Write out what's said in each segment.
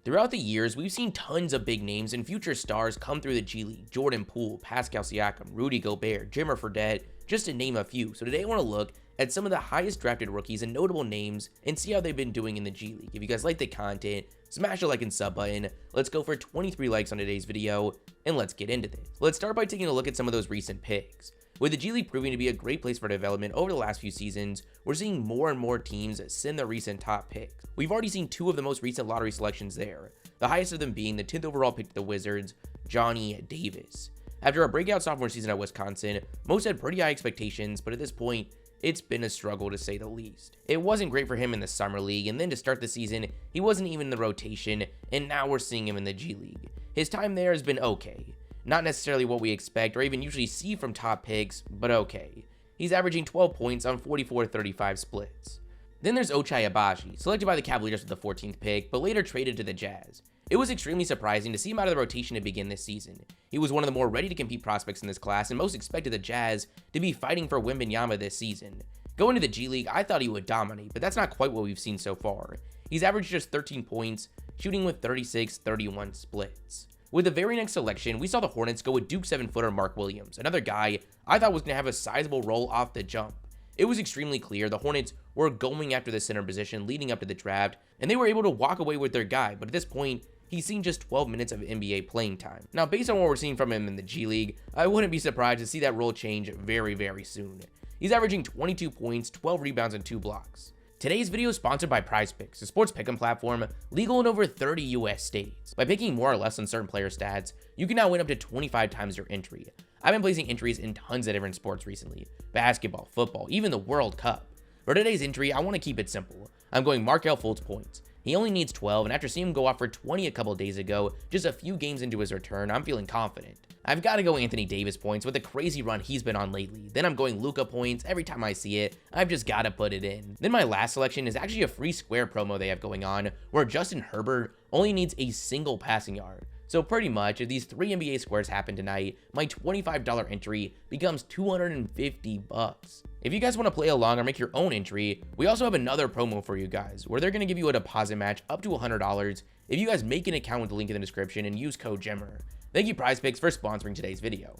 Throughout the years, we've seen tons of big names and future stars come through the G League. Jordan Poole, Pascal Siakam, Rudy Gobert, Jimmer, just to name a few. So today I want to look at some of the highest drafted rookies and notable names and see how they've been doing in the G League. If you guys like the content, smash the like and sub button. Let's go for 23 likes on today's video, and let's get into this. Let's start by taking a look at some of those recent picks. With the G League proving to be a great place for development over the last few seasons, we're seeing more and more teams send their recent top picks. We've already seen two of the most recent lottery selections there, the highest of them being the 10th overall pick to the Wizards, Johnny Davis. After a breakout sophomore season at Wisconsin, most had pretty high expectations, but at this point, it's been a struggle to say the least. It wasn't great for him in the Summer League, and then to start the season, he wasn't even in the rotation, and now we're seeing him in the G League. His time there has been okay. Not necessarily what we expect or even usually see from top picks, but okay. He's averaging 12 points on 44-35 splits. Then there's Ochai Agbaji, selected by the Cavaliers with the 14th pick, but later traded to the Jazz. It was extremely surprising to see him out of the rotation to begin this season. He was one of the more ready-to-compete prospects in this class, and most expected the Jazz to be fighting for Wembanyama this season. Going to the G League, I thought he would dominate, but that's not quite what we've seen so far. He's averaged just 13 points, shooting with 36-31 splits. With the very next selection, we saw the Hornets go with Duke 7-footer Mark Williams, another guy I thought was going to have a sizable role off the jump. It was extremely clear the Hornets were going after the center position leading up to the draft, and they were able to walk away with their guy, but at this point, he's seen just 12 minutes of NBA playing time. Now, based on what we're seeing from him in the G League, I wouldn't be surprised to see that role change very, very soon. He's averaging 22 points, 12 rebounds, and 2 blocks. Today's video is sponsored by PrizePicks, a sports pick'em platform legal in over 30 US states. By picking more or less on certain player stats, you can now win up to 25 times your entry. I've been placing entries in tons of different sports recently: basketball, football, even the World Cup. For today's entry, I want to keep it simple. I'm going Markelle Fultz points. He only needs 12, and after seeing him go off for 20 a couple days ago, just a few games into his return, I'm feeling confident. I've got to go Anthony Davis points with the crazy run he's been on lately. Then I'm going Luka points. Every time I see it, I've just got to put it in. Then my last selection is actually a free square promo they have going on, where Justin Herbert only needs a single passing yard. So pretty much, if these 3 NBA squares happen tonight, my $25 entry becomes $250. If you guys want to play along or make your own entry, we also have another promo for you guys, where they're going to give you a deposit match up to $100 if you guys make an account with the link in the description and use code JimmerRange. Thank you PrizePicks for sponsoring today's video.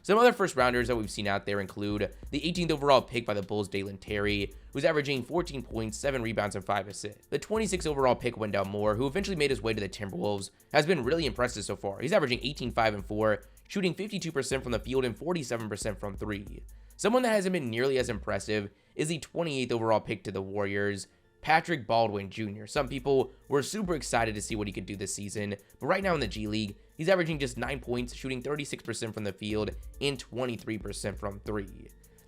Some other first rounders that we've seen out there include the 18th overall pick by the Bulls, Dalen Terry, who's averaging 14 points, 7 rebounds, and 5 assists. The 26th overall pick, Wendell Moore, who eventually made his way to the Timberwolves, has been really impressive so far. He's averaging 18, 5, and 4, shooting 52% from the field and 47% from 3. Someone that hasn't been nearly as impressive is the 28th overall pick to the Warriors, Patrick Baldwin Jr. Some people were super excited to see what he could do this season, but right now in the G League, he's averaging just 9 points, shooting 36% from the field and 23% from 3.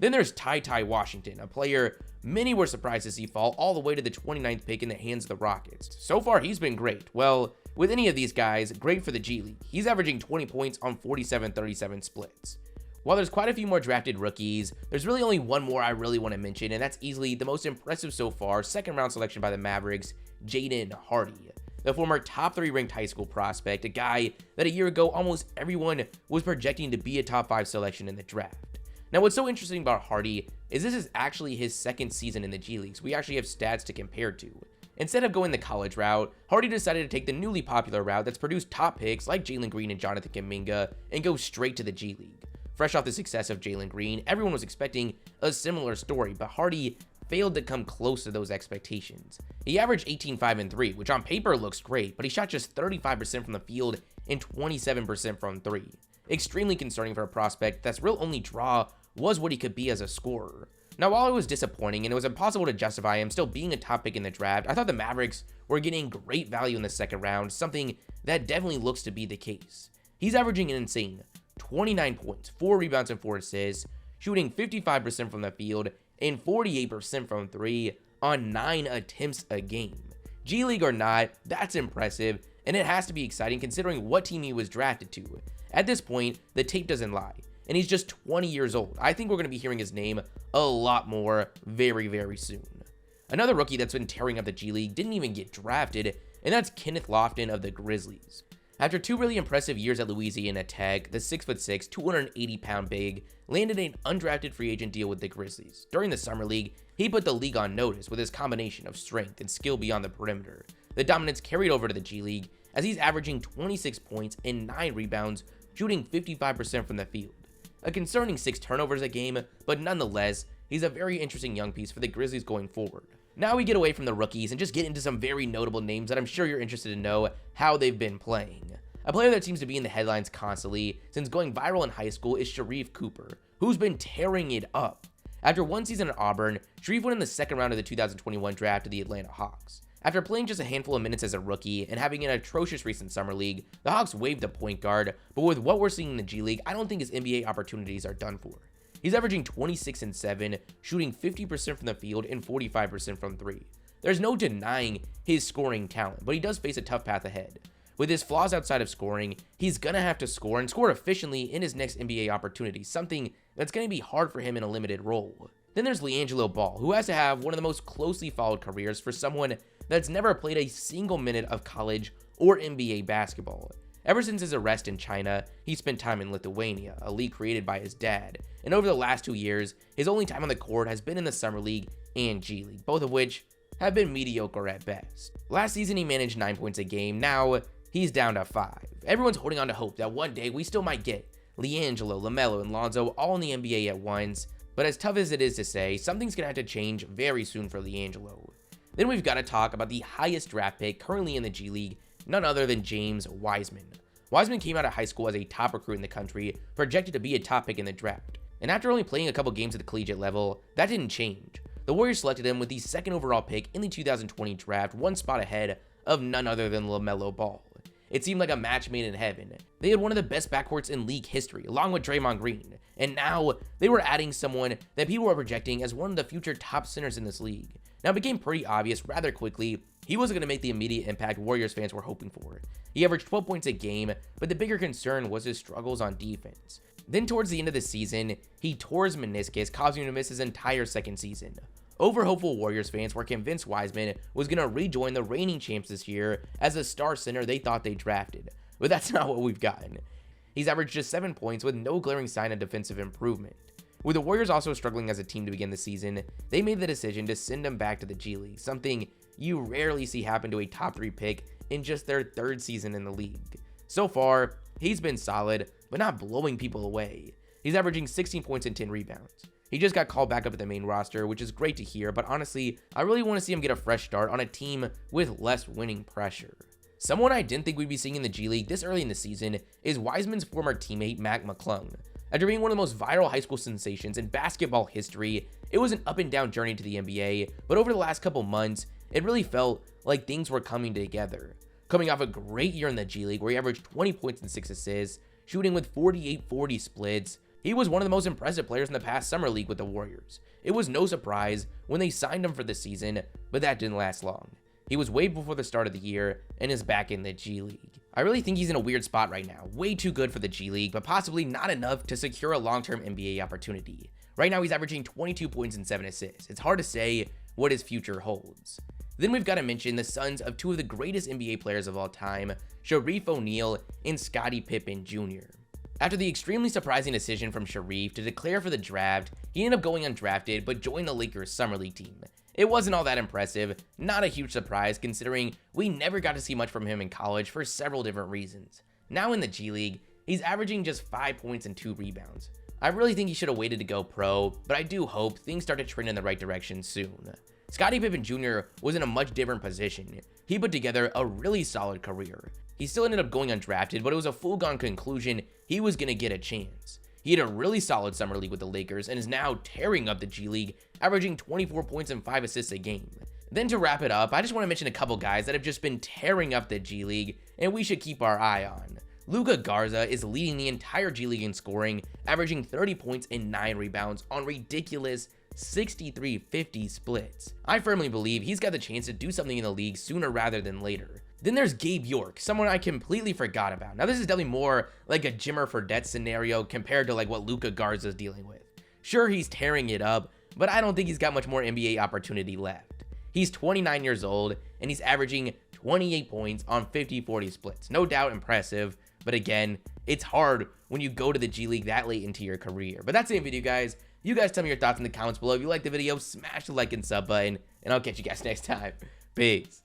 Then there's Ty Washington, a player many were surprised to see fall all the way to the 29th pick in the hands of the Rockets. So far, he's been great. Well, with any of these guys, great for the G League. He's averaging 20 points on 47-37 splits. While there's quite a few more drafted rookies, there's really only one more I really want to mention, and that's easily the most impressive so far, second round selection by the Mavericks, Jaden Hardy. The former top 3 ranked high school prospect, a guy that a year ago almost everyone was projecting to be a top 5 selection in the draft. Now what's so interesting about Hardy is this is actually his second season in the G League, so we actually have stats to compare to. Instead of going the college route, Hardy decided to take the newly popular route that's produced top picks like Jalen Green and Jonathan Kuminga and go straight to the G League. Fresh off the success of Jalen Green, everyone was expecting a similar story, but Hardy failed to come close to those expectations. He averaged 18, 5, and 3, which on paper looks great, but he shot just 35% from the field and 27% from 3. Extremely concerning for a prospect that's real only draw was what he could be as a scorer. Now, while it was disappointing and it was impossible to justify him still being a top pick in the draft, I thought the Mavericks were getting great value in the second round, something that definitely looks to be the case. He's averaging an insane 29 points, 4 rebounds, and 4 assists, shooting 55% from the field and 48% from 3 on 9 attempts a game. G League or not, that's impressive, and it has to be exciting considering what team he was drafted to. At this point, the tape doesn't lie, and he's just 20 years old. I think we're going to be hearing his name a lot more very, very soon. Another rookie that's been tearing up the G League didn't even get drafted, and that's Kenneth Lofton of the Grizzlies. After 2 really impressive years at Louisiana Tech, the 6'6", 280-pound big landed an undrafted free agent deal with the Grizzlies. During the Summer League, he put the league on notice with his combination of strength and skill beyond the perimeter. The dominance carried over to the G League, as he's averaging 26 points and 9 rebounds, shooting 55% from the field. A concerning 6 turnovers a game, but nonetheless, he's a very interesting young piece for the Grizzlies going forward. Now we get away from the rookies and just get into some very notable names that I'm sure you're interested to know how they've been playing. A player that seems to be in the headlines constantly since going viral in high school is Sharife Cooper, who's been tearing it up. After one season at Auburn, Sharife went in the second round of the 2021 draft to the Atlanta Hawks. After playing just a handful of minutes as a rookie and having an atrocious recent summer league, the Hawks waived a point guard, but with what we're seeing in the G League, I don't think his NBA opportunities are done for. He's averaging 26 and 7, shooting 50% from the field and 45% from 3. There's no denying his scoring talent, but he does face a tough path ahead. With his flaws outside of scoring, he's gonna have to score and score efficiently in his next NBA opportunity, something that's gonna be hard for him in a limited role. Then there's LiAngelo Ball, who has to have one of the most closely followed careers for someone that's never played a single minute of college or NBA basketball. Ever since his arrest in China, he spent time in Lithuania, a league created by his dad, and over the last 2 years, his only time on the court has been in the Summer League and G League, both of which have been mediocre at best. Last season, he managed 9 points a game. Now, he's down to 5. Everyone's holding on to hope that one day we still might get LiAngelo, LaMelo, and Lonzo all in the NBA at once, but as tough as it is to say, something's gonna have to change very soon for LiAngelo. Then we've got to talk about the highest draft pick currently in the G League, none other than James Wiseman. Wiseman came out of high school as a top recruit in the country, projected to be a top pick in the draft. And after only playing a couple games at the collegiate level, that didn't change. The Warriors selected him with the second overall pick in the 2020 draft, one spot ahead of none other than LaMelo Ball. It seemed like a match made in heaven. They had one of the best backcourts in league history, along with Draymond Green, and now they were adding someone that people were projecting as one of the future top centers in this league. Now it became pretty obvious rather quickly he wasn't going to make the immediate impact Warriors fans were hoping for. He averaged 12 points a game, but the bigger concern was his struggles on defense. Then towards the end of the season, he tore his meniscus, causing him to miss his entire second season. Over-hopeful Warriors fans were convinced Wiseman was going to rejoin the reigning champs this year as a star center they thought they drafted, but that's not what we've gotten. He's averaged just 7 points with no glaring sign of defensive improvement. With the Warriors also struggling as a team to begin the season, they made the decision to send him back to the G League, something you rarely see happen to a top 3 pick in just their 3rd season in the league. So far, he's been solid, but not blowing people away. He's averaging 16 points and 10 rebounds. He just got called back up at the main roster, which is great to hear, but honestly, I really want to see him get a fresh start on a team with less winning pressure. Someone I didn't think we'd be seeing in the G League this early in the season is Wiseman's former teammate Mac McClung. After being one of the most viral high school sensations in basketball history, it was an up and down journey to the NBA, but over the last couple months, it really felt like things were coming together. Coming off a great year in the G League where he averaged 20 points and 6 assists, shooting with 48-40 splits, he was one of the most impressive players in the past summer league with the Warriors. It was no surprise when they signed him for the season, but that didn't last long. He was waived before the start of the year and is back in the G League. I really think he's in a weird spot right now, way too good for the G League, but possibly not enough to secure a long-term NBA opportunity. Right now he's averaging 22 points and 7 assists. It's hard to say what his future holds. Then we've got to mention the sons of two of the greatest NBA players of all time, Shareef O'Neal and Scottie Pippen Jr. After the extremely surprising decision from Shareef to declare for the draft, he ended up going undrafted but joined the Lakers Summer League team. It wasn't all that impressive, not a huge surprise considering we never got to see much from him in college for several different reasons. Now in the G League, he's averaging just 5 points and 2 rebounds. I really think he should have waited to go pro, but I do hope things start to trend in the right direction soon. Scottie Pippen Jr. was in a much different position. He put together a really solid career. He still ended up going undrafted, but it was a foregone conclusion he was going to get a chance. He had a really solid summer league with the Lakers and is now tearing up the G League, averaging 24 points and 5 assists a game. Then to wrap it up, I just want to mention a couple guys that have just been tearing up the G League and we should keep our eye on. Luka Garza is leading the entire G League in scoring, averaging 30 points and 9 rebounds on ridiculous 63-50 splits. I firmly believe he's got the chance to do something in the league sooner rather than later. Then there's Gabe York, someone I completely forgot about. Now this is definitely more like a Jimmer Fredette scenario compared to like what Luka Garza is dealing with. Sure, he's tearing it up, but I don't think he's got much more NBA opportunity left. He's 29 years old and he's averaging 28 points on 50-40 splits. No doubt impressive, but again, it's hard when you go to the G League that late into your career. But that's the video, guys. You guys tell me your thoughts in the comments below. If you liked the video, smash the like and sub button, and I'll catch you guys next time. Peace.